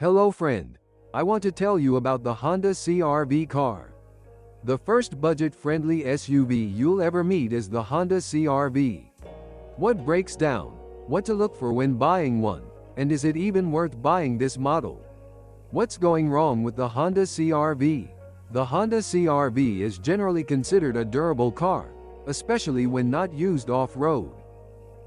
Hello friend. I want to tell you about the Honda CR-V car. The first budget-friendly SUV you'll ever meet is the Honda CR-V. What breaks down, what to look for when buying one, and is it even worth buying this model? What's going wrong with the Honda CR-V? The Honda CR-V is generally considered a durable car, especially when not used off-road.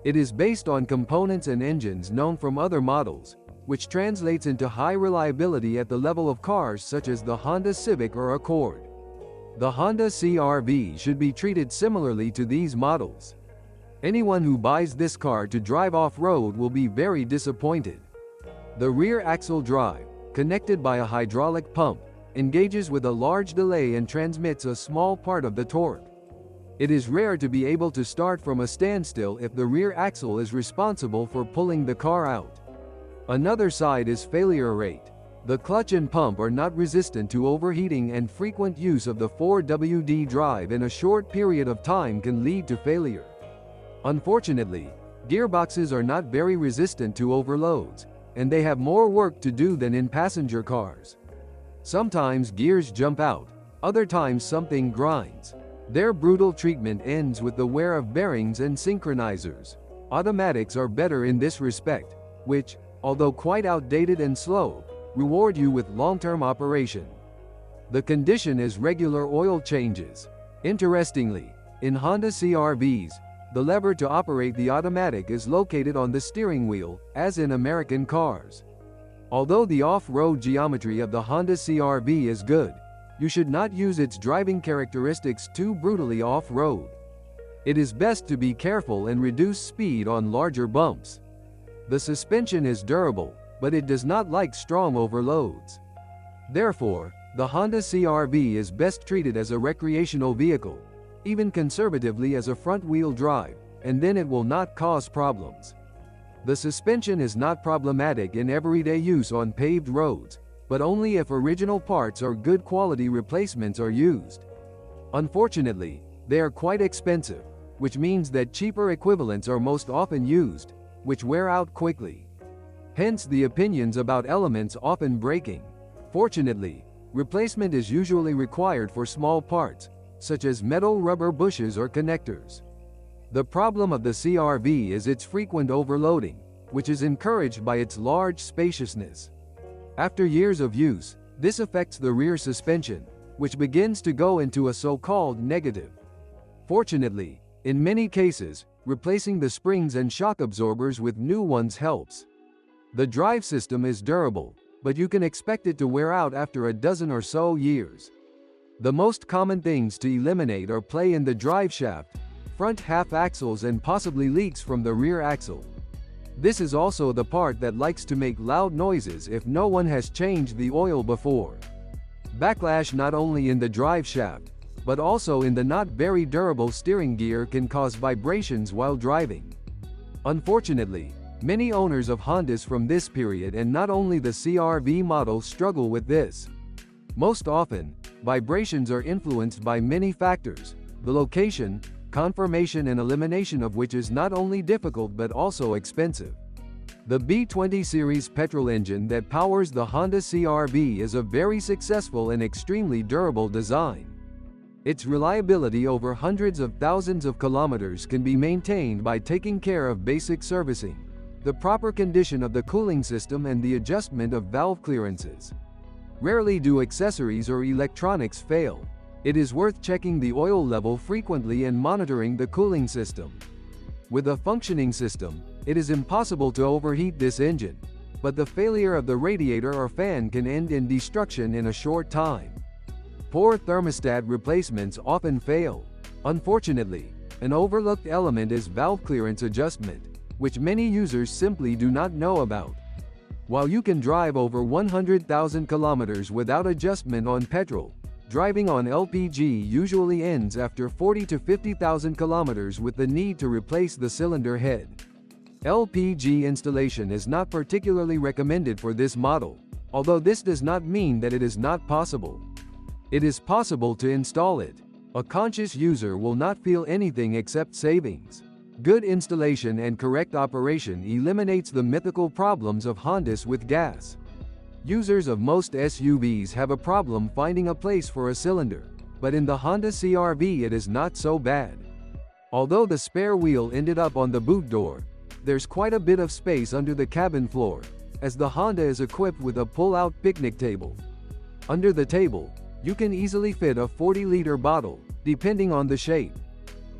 It is based on components and engines known from other models, which translates into high reliability at the level of cars such as the Honda Civic or Accord. The Honda CR-V should be treated similarly to these models. Anyone who buys this car to drive off-road will be very disappointed. The rear axle drive, connected by a hydraulic pump, engages with a large delay and transmits a small part of the torque. It is rare to be able to start from a standstill if the rear axle is responsible for pulling the car out. Another side is failure rate. The clutch and pump are not resistant to overheating, and frequent use of the 4WD drive in a short period of time can lead to failure. Unfortunately, gearboxes are not very resistant to overloads, and they have more work to do than in passenger cars. Sometimes gears jump out, other times something grinds. Their brutal treatment ends with the wear of bearings and synchronizers. Automatics are better in this respect, which, although quite outdated and slow, reward you with long-term operation. The condition is regular oil changes. Interestingly, in Honda CR-Vs, the lever to operate the automatic is located on the steering wheel, as in American cars. Although the off-road geometry of the Honda CR-V is good, you should not use its driving characteristics too brutally off-road. It is best to be careful and reduce speed on larger bumps. The suspension is durable, but it does not like strong overloads. Therefore, the Honda CR-V is best treated as a recreational vehicle, even conservatively as a front-wheel drive, and then it will not cause problems. The suspension is not problematic in everyday use on paved roads, but only if original parts or good quality replacements are used. Unfortunately, they are quite expensive, which means that cheaper equivalents are most often used, which wear out quickly. Hence the opinions about elements often breaking. Fortunately, replacement is usually required for small parts, such as metal rubber bushes or connectors. The problem of the CR-V is its frequent overloading, which is encouraged by its large spaciousness. After years of use, this affects the rear suspension, which begins to go into a so-called negative. Fortunately, in many cases, replacing the springs and shock absorbers with new ones helps. The drive system is durable, but you can expect it to wear out after a dozen or so years. The most common things to eliminate are play in the drive shaft, front half axles, and possibly leaks from the rear axle. This is also the part that likes to make loud noises if no one has changed the oil before. Backlash not only in the drive shaft, but also in the not very durable steering gear can cause vibrations while driving. Unfortunately, many owners of Hondas from this period and not only the CR-V model struggle with this. Most often, vibrations are influenced by many factors, the location, conformation and elimination of which is not only difficult but also expensive. The B20 series petrol engine that powers the Honda CR-V is a very successful and extremely durable design. Its reliability over hundreds of thousands of kilometers can be maintained by taking care of basic servicing, the proper condition of the cooling system and the adjustment of valve clearances. Rarely do accessories or electronics fail. It is worth checking the oil level frequently and monitoring the cooling system. With a functioning system, it is impossible to overheat this engine, but the failure of the radiator or fan can end in destruction in a short time. Poor thermostat replacements often fail. Unfortunately, an overlooked element is valve clearance adjustment, which many users simply do not know about. While you can drive over 100,000 kilometers without adjustment on petrol, driving on LPG usually ends after 40 to 50,000 kilometers with the need to replace the cylinder head. LPG installation is not particularly recommended for this model, although this does not mean that it is not possible. It is possible to install it. A conscious user will not feel anything except savings. Good installation and correct operation eliminates the mythical problems of Hondas with gas. Users of most SUVs have a problem finding a place for a cylinder, but in the Honda CR-V it is not so bad. Although the spare wheel ended up on the boot door, there's quite a bit of space under the cabin floor, as the Honda is equipped with a pull-out picnic table. Under the table, you can easily fit a 40-liter bottle, depending on the shape.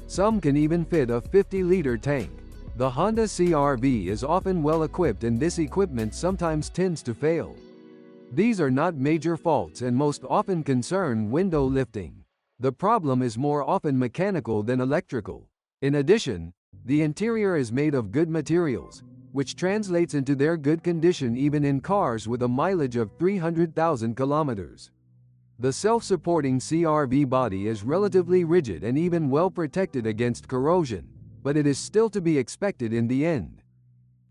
Some can even fit a 50-liter tank. The Honda CR-V is often well equipped and this equipment sometimes tends to fail. These are not major faults and most often concern window lifting. The problem is more often mechanical than electrical. In addition, the interior is made of good materials, which translates into their good condition even in cars with a mileage of 300,000 kilometers. The self-supporting CR-V body is relatively rigid and even well protected against corrosion, but it is still to be expected in the end.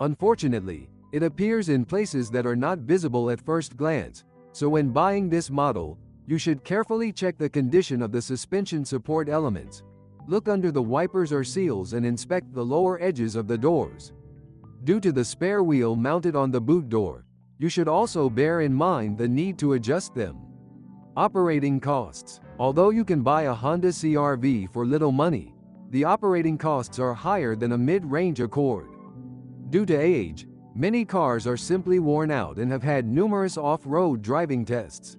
Unfortunately, it appears in places that are not visible at first glance, so when buying this model, you should carefully check the condition of the suspension support elements. Look under the wipers or seals and inspect the lower edges of the doors. Due to the spare wheel mounted on the boot door, you should also bear in mind the need to adjust them. Operating costs. Although you can buy a Honda CR-V for little money, the operating costs are higher than a mid-range Accord. Due to age, many cars are simply worn out and have had numerous off-road driving tests.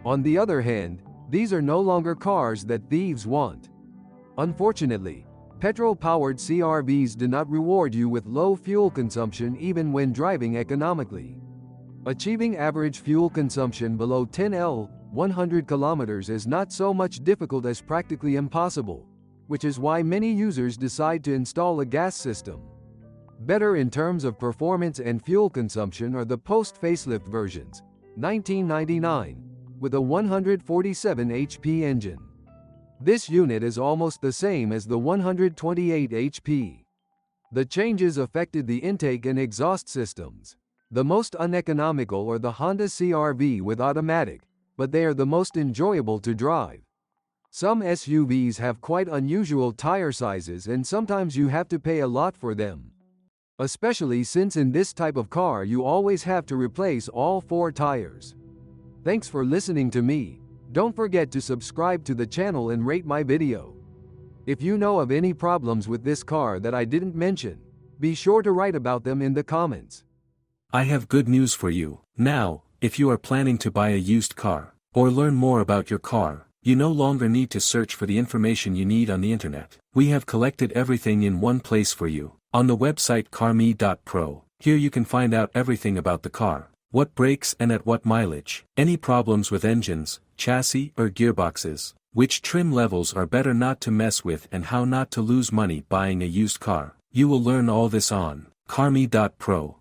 On the other hand, these are no longer cars that thieves want. Unfortunately, petrol-powered CR-Vs do not reward you with low fuel consumption even when driving economically. Achieving average fuel consumption below 10 100 kilometers is not so much difficult as practically impossible, which is why many users decide to install a gas system. Better in terms of performance and fuel consumption are the post-facelift versions, 1999, with a 147 HP engine. This unit is almost the same as the 128 HP. The changes affected the intake and exhaust systems. The most uneconomical are the Honda CR-V with automatic, but they are the most enjoyable to drive. Some SUVs have quite unusual tire sizes and sometimes you have to pay a lot for them. Especially since in this type of car you always have to replace all 4 tires. Thanks for listening to me. Don't forget to subscribe to the channel and rate my video. If you know of any problems with this car that I didn't mention, be sure to write about them in the comments. I have good news for you. Now, if you are planning to buy a used car, or learn more about your car, you no longer need to search for the information you need on the internet. We have collected everything in one place for you, on the website carme.pro. Here you can find out everything about the car, what breaks and at what mileage, any problems with engines, chassis or gearboxes, which trim levels are better not to mess with and how not to lose money buying a used car. You will learn all this on carme.pro.